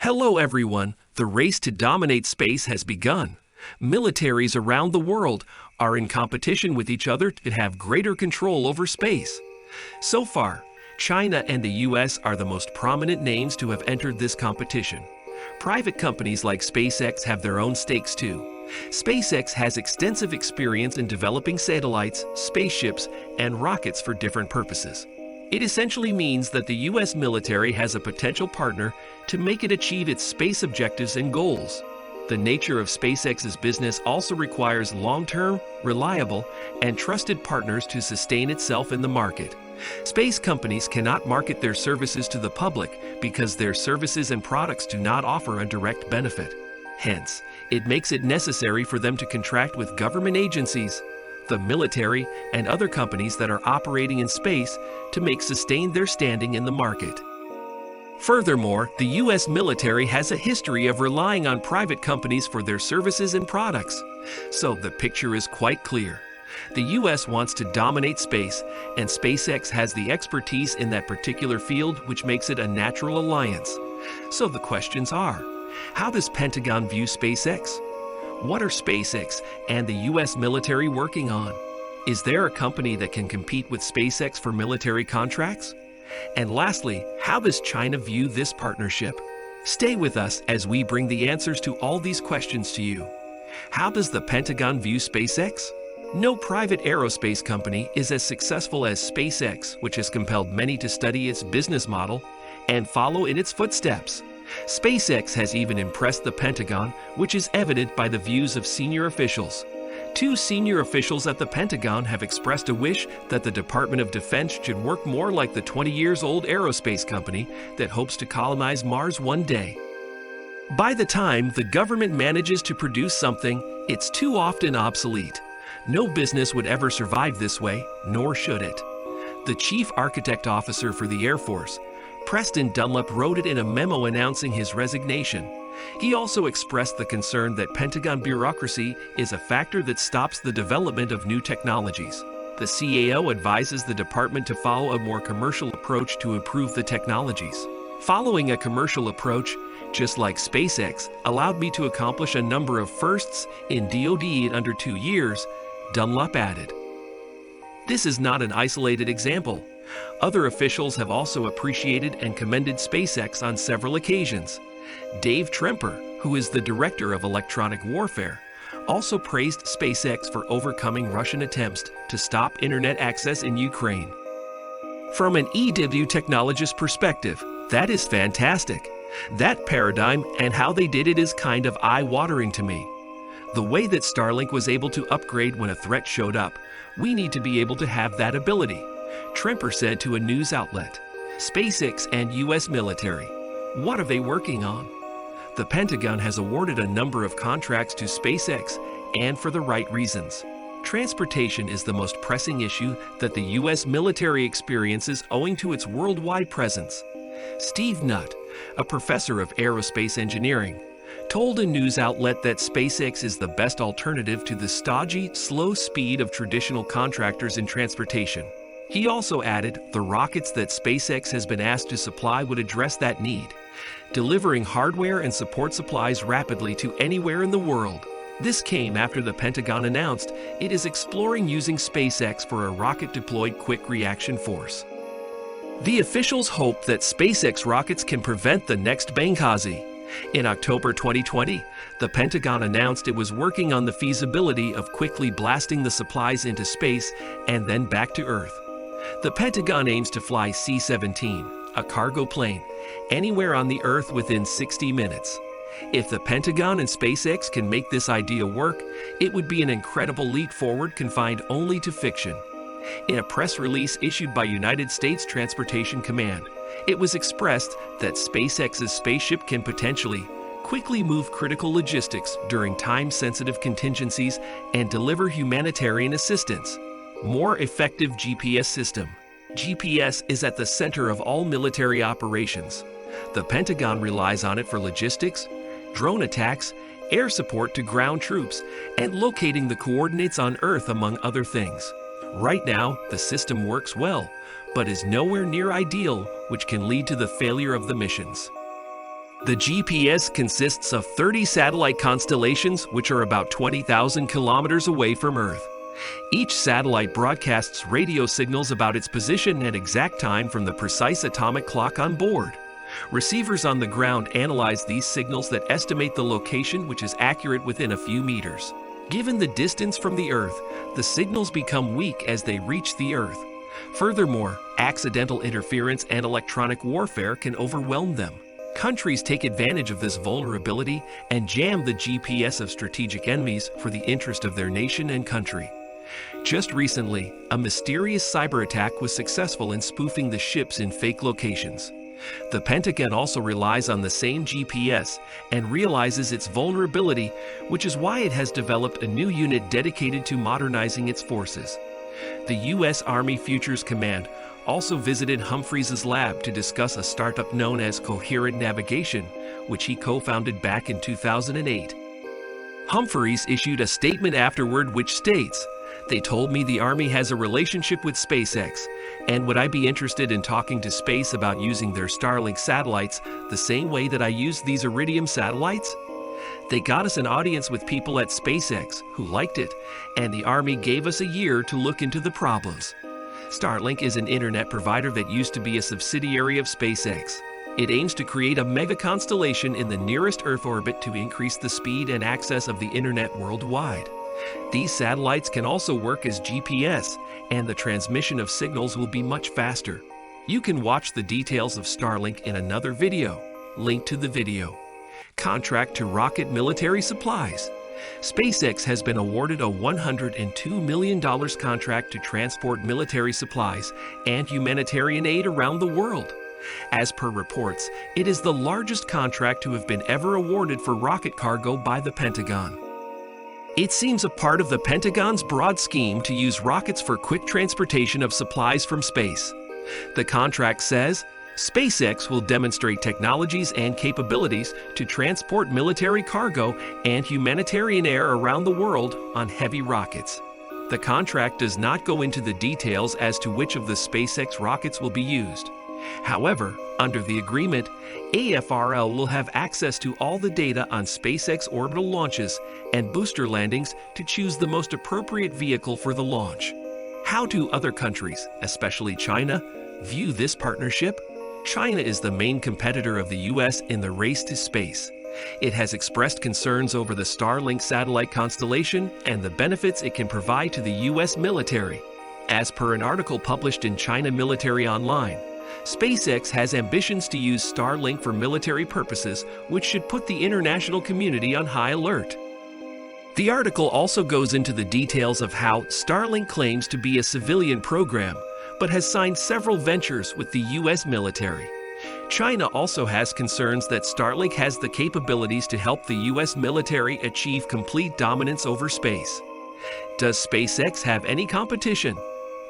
Hello everyone, the race to dominate space has begun. Militaries around the world are in competition with each other to have greater control over space. So far, China and the US are the most prominent names to have entered this competition. Private companies like SpaceX have their own stakes too. SpaceX has extensive experience in developing satellites, spaceships, and rockets for different purposes. It essentially means that the US military has a potential partner to make it achieve its space objectives and goals. The nature of SpaceX's business also requires long-term, reliable, and trusted partners to sustain itself in the market. Space companies cannot market their services to the public because their services and products do not offer a direct benefit. Hence, it makes it necessary for them to contract with government agencies, the military, and other companies that are operating in space to sustain their standing in the market. Furthermore, the US military has a history of relying on private companies for their services and products. So the picture is quite clear. The US wants to dominate space, and SpaceX has the expertise in that particular field, which makes it a natural alliance. So the questions are, how does Pentagon view SpaceX? What are SpaceX and the US military working on? Is there a company that can compete with SpaceX for military contracts? And lastly, how does China view this partnership? Stay with us as we bring the answers to all these questions to you. How does the Pentagon view SpaceX? No private aerospace company is as successful as SpaceX, which has compelled many to study its business model and follow in its footsteps. SpaceX has even impressed the Pentagon, which is evident by the views of senior officials. Two senior officials at the Pentagon have expressed a wish that the Department of Defense should work more like the 20-year-old aerospace company that hopes to colonize Mars one day. By the time the government manages to produce something, it's too often obsolete. No business would ever survive this way, nor should it. The Chief Architect Officer for the Air Force, Preston Dunlap, wrote it in a memo announcing his resignation. He also expressed the concern that Pentagon bureaucracy is a factor that stops the development of new technologies. The CAO advises the department to follow a more commercial approach to improve the technologies. Following a commercial approach, just like SpaceX, allowed me to accomplish a number of firsts in DoD in under 2 years, Dunlap added. This is not an isolated example. Other officials have also appreciated and commended SpaceX on several occasions. Dave Tremper, who is the director of electronic warfare, also praised SpaceX for overcoming Russian attempts to stop internet access in Ukraine. From an EW technologist perspective, that is fantastic. That paradigm and how they did it is kind of eye-watering to me. The way that Starlink was able to upgrade when a threat showed up, we need to be able to have that ability. Tremper said to a news outlet, SpaceX and US military, what are they working on? The Pentagon has awarded a number of contracts to SpaceX, and for the right reasons. Transportation is the most pressing issue that the US military experiences owing to its worldwide presence. Steve Nutt, a professor of aerospace engineering, told a news outlet that SpaceX is the best alternative to the stodgy, slow speed of traditional contractors in transportation. He also added the rockets that SpaceX has been asked to supply would address that need, delivering hardware and support supplies rapidly to anywhere in the world. This came after the Pentagon announced it is exploring using SpaceX for a rocket-deployed quick reaction force. The officials hope that SpaceX rockets can prevent the next Benghazi. In October 2020, the Pentagon announced it was working on the feasibility of quickly blasting the supplies into space and then back to Earth. The Pentagon aims to fly C-17, a cargo plane, anywhere on the Earth within 60 minutes. If the Pentagon and SpaceX can make this idea work, it would be an incredible leap forward confined only to fiction. In a press release issued by United States Transportation Command, it was expressed that SpaceX's spaceship can potentially quickly move critical logistics during time-sensitive contingencies and deliver humanitarian assistance. More effective GPS system. GPS is at the center of all military operations. The Pentagon relies on it for logistics, drone attacks, air support to ground troops, and locating the coordinates on Earth, among other things. Right now, the system works well, but is nowhere near ideal, which can lead to the failure of the missions. The GPS consists of 30 satellite constellations, which are about 20,000 kilometers away from Earth. Each satellite broadcasts radio signals about its position and exact time from the precise atomic clock on board. Receivers on the ground analyze these signals that estimate the location, which is accurate within a few meters. Given the distance from the Earth, the signals become weak as they reach the Earth. Furthermore, accidental interference and electronic warfare can overwhelm them. Countries take advantage of this vulnerability and jam the GPS of strategic enemies for the interest of their nation and country. Just recently, a mysterious cyber attack was successful in spoofing the ships in fake locations. The Pentagon also relies on the same GPS and realizes its vulnerability, which is why it has developed a new unit dedicated to modernizing its forces. The U.S. Army Futures Command also visited Humphreys' lab to discuss a startup known as Coherent Navigation, which he co-founded back in 2008. Humphreys issued a statement afterward which states, "They told me the Army has a relationship with SpaceX, and would I be interested in talking to space about using their Starlink satellites the same way that I use these Iridium satellites?" They got us an audience with people at SpaceX who liked it, and the Army gave us a year to look into the problems. Starlink is an internet provider that used to be a subsidiary of SpaceX. It aims to create a mega constellation in the nearest Earth orbit to increase the speed and access of the internet worldwide. These satellites can also work as GPS, and the transmission of signals will be much faster. You can watch the details of Starlink in another video. Link to the video. Contract to rocket military supplies. SpaceX has been awarded a $102 million contract to transport military supplies and humanitarian aid around the world. As per reports, it is the largest contract to have been ever awarded for rocket cargo by the Pentagon. It seems a part of the Pentagon's broad scheme to use rockets for quick transportation of supplies from space. The contract says, SpaceX will demonstrate technologies and capabilities to transport military cargo and humanitarian air around the world on heavy rockets. The contract does not go into the details as to which of the SpaceX rockets will be used. However, under the agreement, AFRL will have access to all the data on SpaceX orbital launches and booster landings to choose the most appropriate vehicle for the launch. How do other countries, especially China, view this partnership? China is the main competitor of the U.S. in the race to space. It has expressed concerns over the Starlink satellite constellation and the benefits it can provide to the U.S. military. As per an article published in China Military Online, SpaceX has ambitions to use Starlink for military purposes, which should put the international community on high alert. The article also goes into the details of how Starlink claims to be a civilian program, but has signed several ventures with the U.S. military. China also has concerns that Starlink has the capabilities to help the U.S. military achieve complete dominance over space. Does SpaceX have any competition?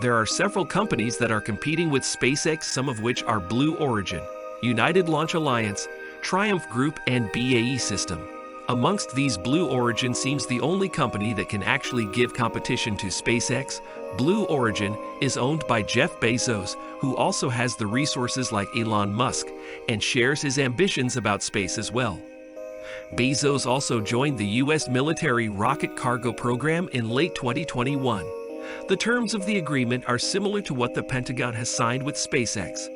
There are several companies that are competing with SpaceX, some of which are Blue Origin, United Launch Alliance, Triumph Group, and BAE System. Amongst these, Blue Origin seems the only company that can actually give competition to SpaceX. Blue Origin is owned by Jeff Bezos, who also has the resources like Elon Musk and shares his ambitions about space as well. Bezos also joined the U.S. military rocket cargo program in late 2021. The terms of the agreement are similar to what the Pentagon has signed with SpaceX.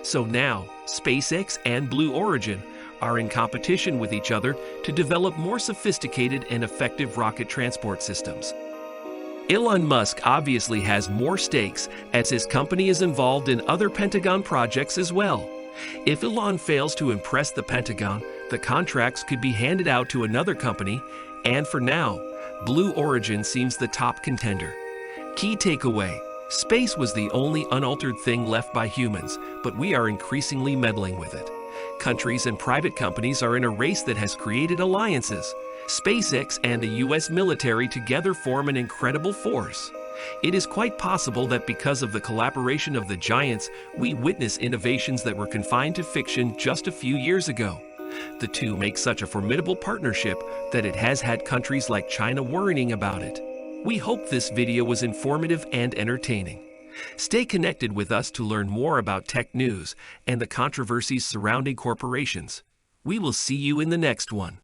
So now, SpaceX and Blue Origin are in competition with each other to develop more sophisticated and effective rocket transport systems. Elon Musk obviously has more stakes as his company is involved in other Pentagon projects as well. If Elon fails to impress the Pentagon, the contracts could be handed out to another company, and for now, Blue Origin seems the top contender. Key takeaway: space was the only unaltered thing left by humans, but we are increasingly meddling with it. Countries and private companies are in a race that has created alliances. SpaceX and the U.S. military together form an incredible force. It is quite possible that because of the collaboration of the giants, we witness innovations that were confined to fiction just a few years ago. The two make such a formidable partnership that it has had countries like China worrying about it. We hope this video was informative and entertaining. Stay connected with us to learn more about tech news and the controversies surrounding corporations. We will see you in the next one.